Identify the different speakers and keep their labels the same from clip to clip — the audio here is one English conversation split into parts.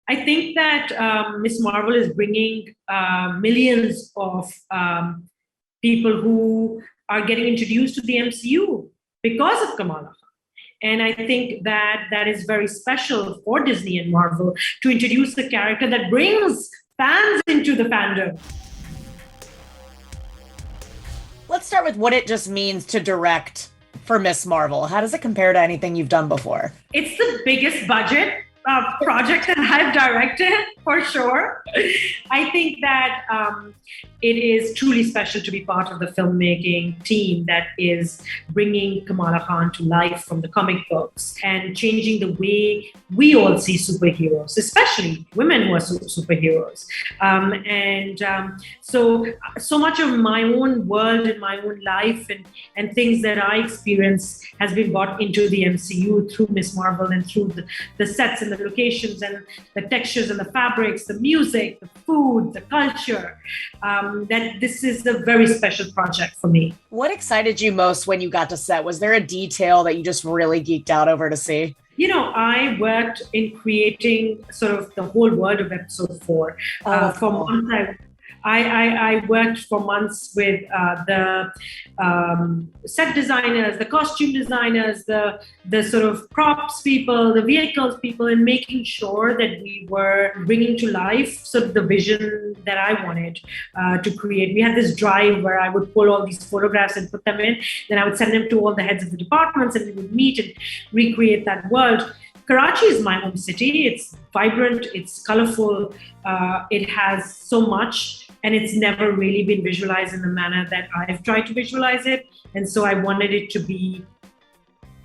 Speaker 1: I think that Miss Marvel is bringing millions of people who are getting introduced to the MCU because of Kamala Khan. And I think that that is very special for Disney and Marvel to introduce the character that brings fans into the fandom.
Speaker 2: Let's start with what it just means to direct for Miss Marvel. How does it compare to anything you've done before?
Speaker 1: It's the biggest budget project that I've directed, for sure. I think that it is truly special to be part of the filmmaking team that is bringing Kamala Khan to life from the comic books and changing the way we all see superheroes, especially women who are superheroes. So much of my own world and my own life and things that I experience has been brought into the MCU through Miss Marvel and through the sets and the locations and the textures and the fabrics, the music, the food, the culture. That this is a very special project for me.
Speaker 2: What excited you most when you got to set? Was there a detail that you just really geeked out over to see?
Speaker 1: You know, I worked in creating sort of the whole world of episode 4. For months, I worked for months with the set designers, the costume designers, the sort of props people, the vehicles people, and making sure that we were bringing to life sort of the vision that I wanted to create. We had this drive where I would pull all these photographs and put them in. Then I would send them to all the heads of the departments and we would meet and recreate that world. Karachi is my home city. It's vibrant, it's colorful, it has so much, and it's never really been visualized in the manner that I've tried to visualize it. And so I wanted it to be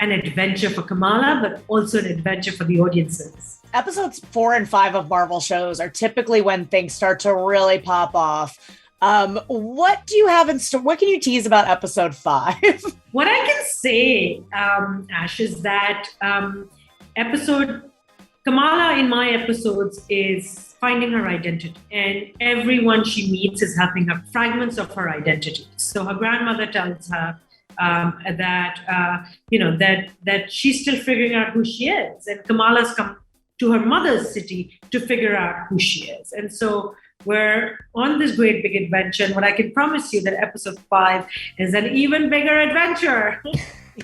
Speaker 1: an adventure for Kamala, but also an adventure for the audiences.
Speaker 2: Episodes 4 and 5 of Marvel shows are typically when things start to really pop off. What do you have in store? What can you tease about episode 5?
Speaker 1: What I can say, Ash, is that Kamala in my episodes is finding her identity, and everyone she meets is helping her fragments of her identity. So her grandmother tells her that she's still figuring out who she is, and Kamala's come to her mother's city to figure out who she is. And so we're on this great big adventure, and what I can promise you that episode 5 is an even bigger adventure.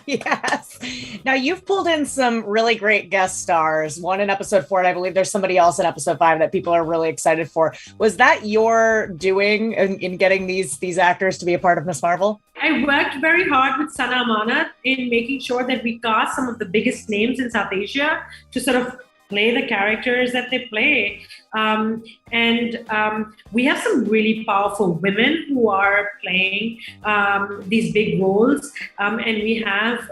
Speaker 2: Yes. Now you've pulled in some really great guest stars, one in episode 4, and I believe there's somebody else in episode 5 that people are really excited for. Was that your doing in getting these actors to be a part of Miss Marvel?
Speaker 1: I worked very hard with Sana Amanat in making sure that we cast some of the biggest names in South Asia to sort of play the characters that they play. We have some really powerful women who are playing these big roles. And we have,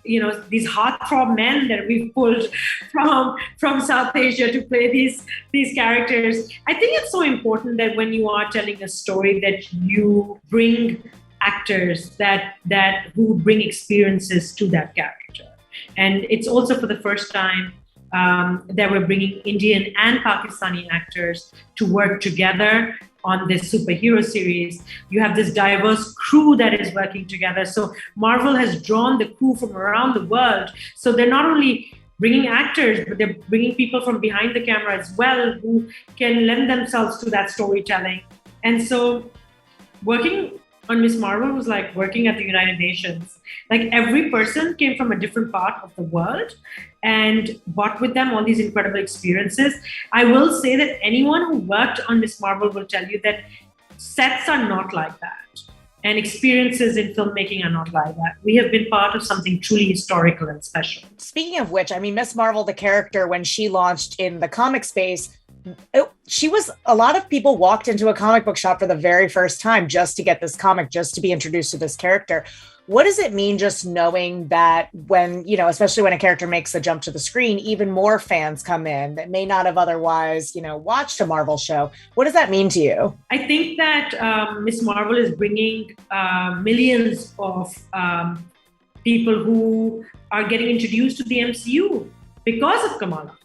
Speaker 1: these heartthrob men that we've pulled from South Asia to play these characters. I think it's so important that when you are telling a story that you bring actors that who bring experiences to that character. And it's also for the first time that we're bringing Indian and Pakistani actors to work together on this superhero series. You have this diverse crew that is working together. So Marvel has drawn the crew from around the world. So they're not only bringing actors, but they're bringing people from behind the camera as well who can lend themselves to that storytelling. And so working on Miss Marvel was like working at the United Nations. Like every person came from a different part of the world and brought with them all these incredible experiences. I will say that anyone who worked on Miss Marvel will tell you that sets are not like that. And experiences in filmmaking are not like that. We have been part of something truly historical and special.
Speaker 2: Speaking of which, I mean, Miss Marvel, the character, when she launched in the comic space, a lot of people walked into a comic book shop for the very first time just to get this comic, just to be introduced to this character. What does it mean just knowing that when, especially when a character makes the jump to the screen, even more fans come in that may not have otherwise, watched a Marvel show? What does that mean to you?
Speaker 1: I think that Miss Marvel is bringing millions of people who are getting introduced to the MCU because of Kamala.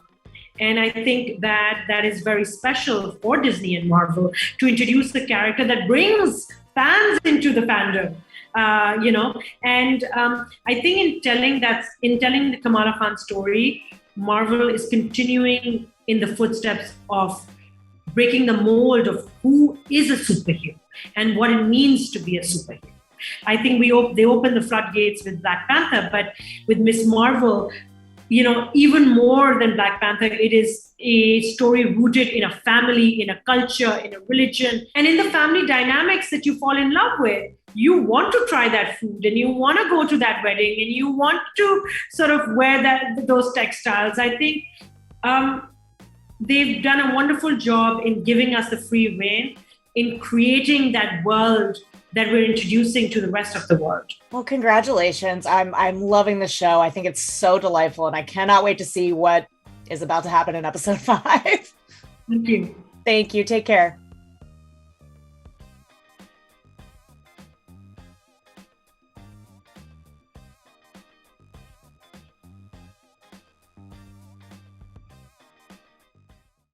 Speaker 1: And I think that that is very special for Disney and Marvel to introduce the character that brings fans into the fandom. I think in telling the Kamala Khan story, Marvel is continuing in the footsteps of breaking the mold of who is a superhero and what it means to be a superhero. I think they opened the floodgates with Black Panther, but with Miss Marvel, even more than Black Panther, it is a story rooted in a family, in a culture, in a religion, and in the family dynamics that you fall in love with. You want to try that food and you want to go to that wedding and you want to sort of wear those textiles. I think they've done a wonderful job in giving us the free rein in creating that world that we're introducing to the rest of the world.
Speaker 2: Well, congratulations. I'm loving the show. I think it's so delightful and I cannot wait to see what is about to happen in episode 5.
Speaker 1: Thank you.
Speaker 2: Thank you. Take care.